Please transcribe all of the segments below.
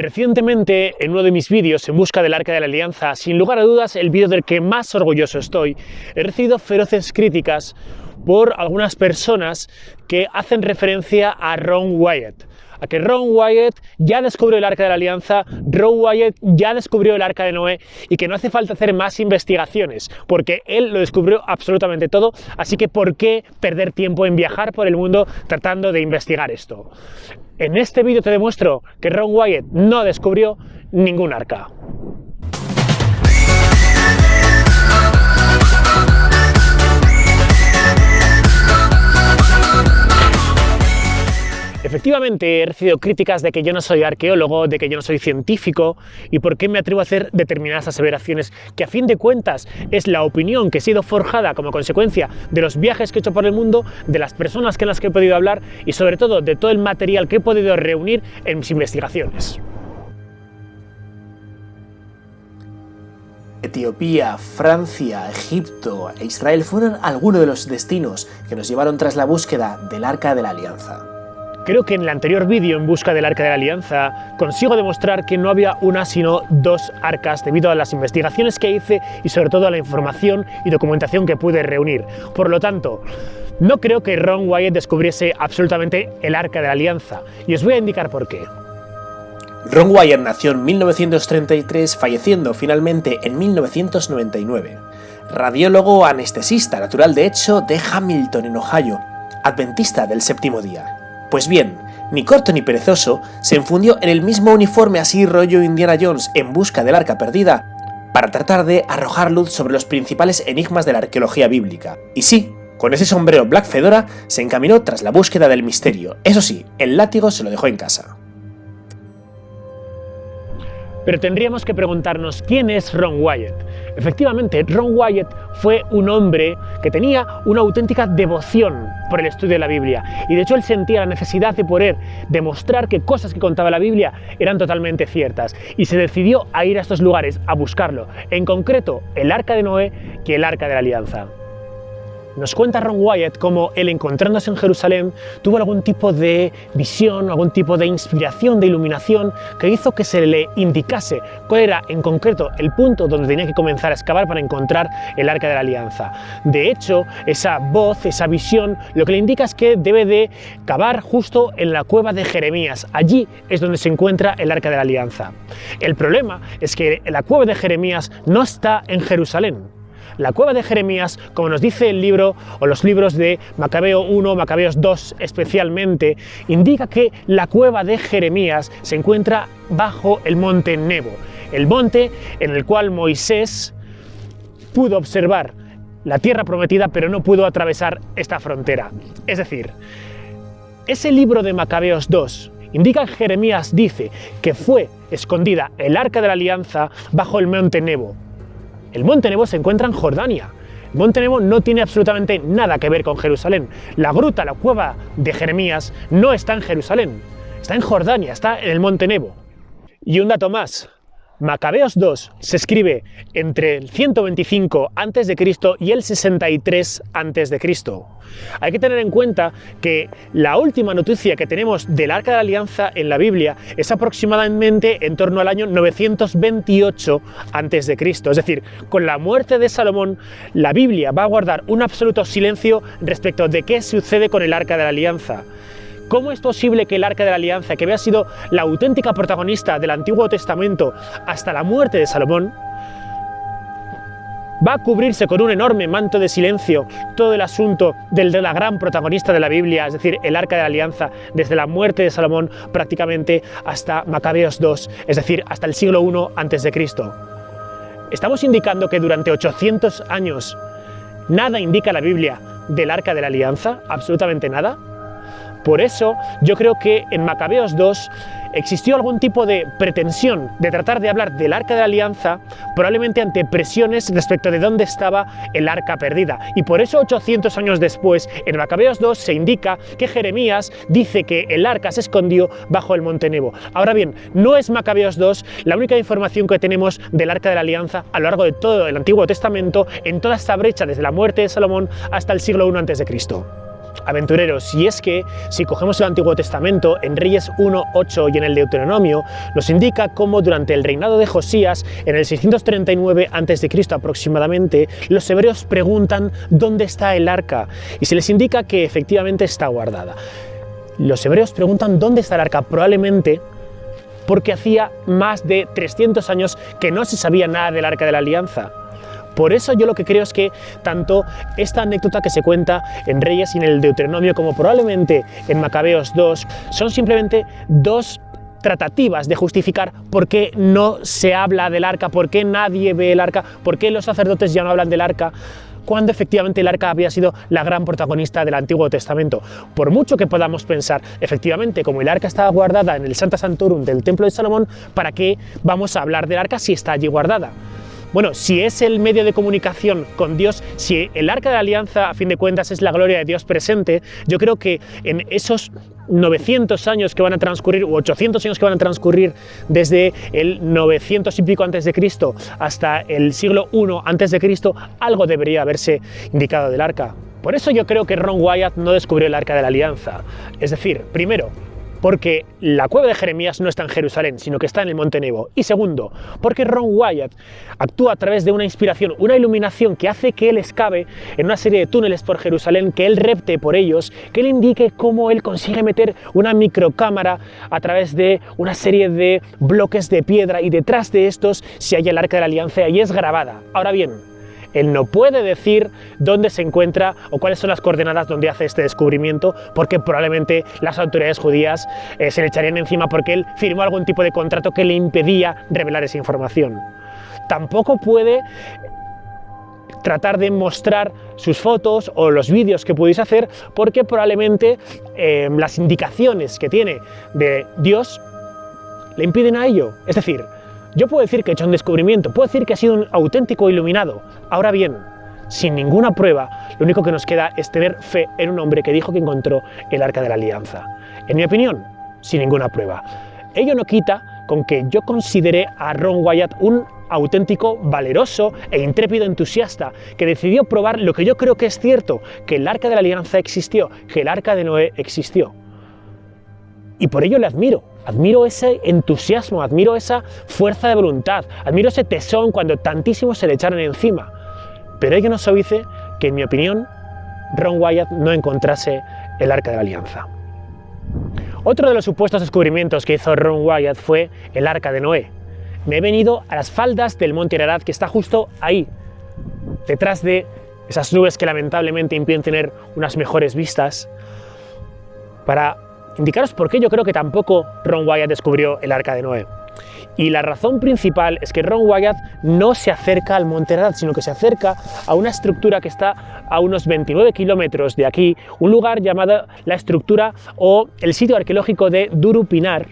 Recientemente, en uno de mis vídeos en busca del Arca de la Alianza, sin lugar a dudas el vídeo del que más orgulloso estoy, he recibido feroces críticas por algunas personas que hacen referencia a Ron Wyatt. A que Ron Wyatt ya descubrió el Arca de la Alianza, Ron Wyatt ya descubrió el Arca de Noé y que no hace falta hacer más investigaciones, porque él lo descubrió absolutamente todo, así que ¿por qué perder tiempo en viajar por el mundo tratando de investigar esto? En este vídeo te demuestro que Ron Wyatt no descubrió ningún arca. Efectivamente, he recibido críticas de que yo no soy arqueólogo, de que yo no soy científico y por qué me atrevo a hacer determinadas aseveraciones que a fin de cuentas es la opinión que ha sido forjada como consecuencia de los viajes que he hecho por el mundo, de las personas con las que he podido hablar y sobre todo de todo el material que he podido reunir en mis investigaciones. Etiopía, Francia, Egipto e Israel fueron algunos de los destinos que nos llevaron tras la búsqueda del Arca de la Alianza. Creo que en el anterior vídeo en busca del Arca de la Alianza consigo demostrar que no había una sino dos arcas debido a las investigaciones que hice y sobre todo a la información y documentación que pude reunir. Por lo tanto, no creo que Ron Wyatt descubriese absolutamente el Arca de la Alianza y os voy a indicar por qué. Ron Wyatt nació en 1933, falleciendo finalmente en 1999. Radiólogo anestesista, natural de hecho de Hamilton, en Ohio, adventista del séptimo día. Pues bien, ni corto ni perezoso, se infundió en el mismo uniforme así rollo Indiana Jones en busca del arca perdida para tratar de arrojar luz sobre los principales enigmas de la arqueología bíblica. Y sí, con ese sombrero Black Fedora se encaminó tras la búsqueda del misterio. Eso sí, el látigo se lo dejó en casa. Pero tendríamos que preguntarnos quién es Ron Wyatt. Efectivamente, Ron Wyatt fue un hombre que tenía una auténtica devoción por el estudio de la Biblia y de hecho él sentía la necesidad de poder demostrar que cosas que contaba la Biblia eran totalmente ciertas y se decidió a ir a estos lugares a buscarlo, en concreto el Arca de Noé y el Arca de la Alianza. Nos cuenta Ron Wyatt cómo él, encontrándose en Jerusalén, tuvo algún tipo de visión, algún tipo de inspiración, de iluminación, que hizo que se le indicase cuál era en concreto el punto donde tenía que comenzar a excavar para encontrar el Arca de la Alianza. De hecho, esa voz, esa visión, lo que le indica es que debe de cavar justo en la cueva de Jeremías. Allí es donde se encuentra el Arca de la Alianza. El problema es que la cueva de Jeremías no está en Jerusalén. La cueva de Jeremías, como nos dice el libro o los libros de Macabeo 1, Macabeos 2 especialmente, indica que la cueva de Jeremías se encuentra bajo el monte Nebo, el monte en el cual Moisés pudo observar la tierra prometida pero no pudo atravesar esta frontera. Es decir, ese libro de Macabeos 2 indica que Jeremías dice que fue escondida el Arca de la Alianza bajo el monte Nebo. El monte Nebo se encuentra en Jordania. El monte Nebo no tiene absolutamente nada que ver con Jerusalén. La gruta, la cueva de Jeremías no está en Jerusalén, está en Jordania, está en el monte Nebo. Y un dato más, Macabeos 2 se escribe entre el 125 a.C. y el 63 a.C. Hay que tener en cuenta que la última noticia que tenemos del Arca de la Alianza en la Biblia es aproximadamente en torno al año 928 a.C. Es decir, con la muerte de Salomón, la Biblia va a guardar un absoluto silencio respecto de qué sucede con el Arca de la Alianza. ¿Cómo es posible que el Arca de la Alianza, que había sido la auténtica protagonista del Antiguo Testamento hasta la muerte de Salomón, va a cubrirse con un enorme manto de silencio todo el asunto de la gran protagonista de la Biblia, es decir, el Arca de la Alianza, desde la muerte de Salomón prácticamente hasta Macabeos 2, es decir, hasta el siglo I a.C.? Estamos indicando que durante 800 años nada indica la Biblia del Arca de la Alianza, absolutamente nada. Por eso yo creo que en Macabeos 2 existió algún tipo de pretensión de tratar de hablar del Arca de la Alianza, probablemente ante presiones respecto de dónde estaba el Arca perdida. Y por eso 800 años después, en Macabeos 2 se indica que Jeremías dice que el Arca se escondió bajo el monte Nebo. Ahora bien, no es Macabeos 2 la única información que tenemos del Arca de la Alianza a lo largo de todo el Antiguo Testamento, en toda esta brecha desde la muerte de Salomón hasta el siglo I a.C. aventureros, y es que si cogemos el Antiguo Testamento, en Reyes 1, 8 y en el Deuteronomio, nos indica cómo durante el reinado de Josías, en el 639 a.C. aproximadamente, los hebreos preguntan dónde está el arca, y se les indica que efectivamente está guardada. Los hebreos preguntan dónde está el arca, probablemente porque hacía más de 300 años que no se sabía nada del Arca de la Alianza. Por eso yo lo que creo es que tanto esta anécdota que se cuenta en Reyes y en el Deuteronomio, como probablemente en Macabeos 2, son simplemente dos tratativas de justificar por qué no se habla del arca, por qué nadie ve el arca, por qué los sacerdotes ya no hablan del arca, cuando efectivamente el arca había sido la gran protagonista del Antiguo Testamento. Por mucho que podamos pensar, efectivamente, como el arca estaba guardada en el Sancta Sanctorum del Templo de Salomón, ¿para qué vamos a hablar del arca si está allí guardada? Bueno, si es el medio de comunicación con Dios, si el Arca de la Alianza, a fin de cuentas, es la gloria de Dios presente, yo creo que en esos 900 años que van a transcurrir, u 800 años que van a transcurrir desde el 900 y pico antes de Cristo hasta el siglo I antes de Cristo, algo debería haberse indicado del Arca. Por eso yo creo que Ron Wyatt no descubrió el Arca de la Alianza. Es decir, primero, porque la cueva de Jeremías no está en Jerusalén, sino que está en el Monte Nebo. Y segundo, porque Ron Wyatt actúa a través de una inspiración, una iluminación que hace que él excave en una serie de túneles por Jerusalén, que él repte por ellos, que él indique cómo él consigue meter una microcámara a través de una serie de bloques de piedra, y detrás de estos se halla el Arca de la Alianza y es grabada. Ahora bien, él no puede decir dónde se encuentra o cuáles son las coordenadas donde hace este descubrimiento, porque probablemente las autoridades judías se le echarían encima porque él firmó algún tipo de contrato que le impedía revelar esa información. Tampoco puede tratar de mostrar sus fotos o los vídeos que pudierais hacer, porque probablemente las indicaciones que tiene de Dios le impiden a ello. Es decir, yo puedo decir que he hecho un descubrimiento, puedo decir que ha sido un auténtico iluminado. Ahora bien, sin ninguna prueba, lo único que nos queda es tener fe en un hombre que dijo que encontró el Arca de la Alianza. En mi opinión, sin ninguna prueba. Ello no quita con que yo consideré a Ron Wyatt un auténtico, valeroso e intrépido entusiasta que decidió probar lo que yo creo que es cierto, que el Arca de la Alianza existió, que el Arca de Noé existió. Y por ello le admiro. Admiro ese entusiasmo, admiro esa fuerza de voluntad, admiro ese tesón cuando tantísimos se le echaron encima. Pero ello no suavice que, en mi opinión, Ron Wyatt no encontrase el Arca de la Alianza. Otro de los supuestos descubrimientos que hizo Ron Wyatt fue el Arca de Noé. Me he venido a las faldas del Monte Ararat, que está justo ahí, detrás de esas nubes que lamentablemente impiden tener unas mejores vistas, para indicaros por qué yo creo que tampoco Ron Wyatt descubrió el Arca de Noé. Y la razón principal es que Ron Wyatt no se acerca al Monte Ararat, sino que se acerca a una estructura que está a unos 29 kilómetros de aquí, un lugar llamado la estructura o el sitio arqueológico de Durupinar,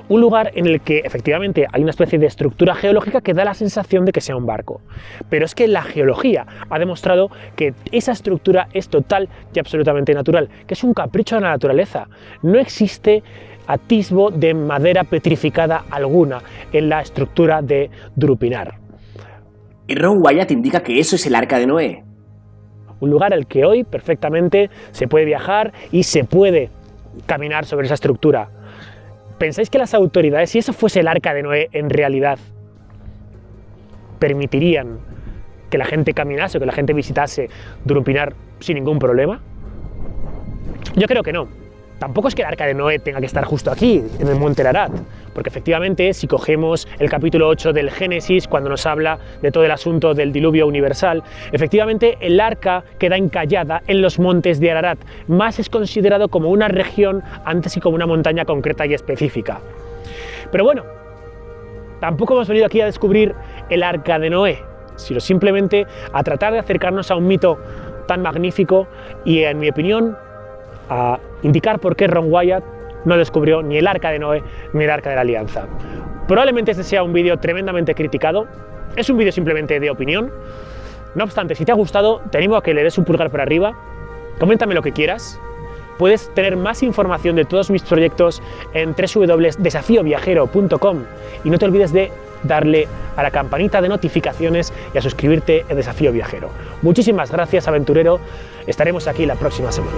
un lugar en el que efectivamente hay una especie de estructura geológica que da la sensación de que sea un barco. Pero es que la geología ha demostrado que esa estructura es total y absolutamente natural, que es un capricho de la naturaleza. No existe atisbo de madera petrificada alguna en la estructura de Durupinar. Y Ron Wyatt indica que eso es el Arca de Noé. Un lugar al que hoy perfectamente se puede viajar y se puede caminar sobre esa estructura. ¿Pensáis que las autoridades, si eso fuese el Arca de Noé en realidad, permitirían que la gente caminase o que la gente visitase Durupinar sin ningún problema? Yo creo que no. Tampoco es que el Arca de Noé tenga que estar justo aquí, en el Monte Ararat, porque efectivamente, si cogemos el capítulo 8 del Génesis, cuando nos habla de todo el asunto del diluvio universal, efectivamente el arca queda encallada en los montes de Ararat, más es considerado como una región antes que como una montaña concreta y específica. Pero bueno, tampoco hemos venido aquí a descubrir el Arca de Noé, sino simplemente a tratar de acercarnos a un mito tan magnífico y, en mi opinión, a indicar por qué Ron Wyatt no descubrió ni el Arca de Noé ni el Arca de la Alianza. Probablemente este sea un vídeo tremendamente criticado, es un vídeo simplemente de opinión. No obstante, si te ha gustado, te animo a que le des un pulgar para arriba, coméntame lo que quieras. Puedes tener más información de todos mis proyectos en www.desafioviajero.com y no te olvides de darle a la campanita de notificaciones y a suscribirte en Desafío Viajero. Muchísimas gracias, aventurero. Estaremos aquí la próxima semana.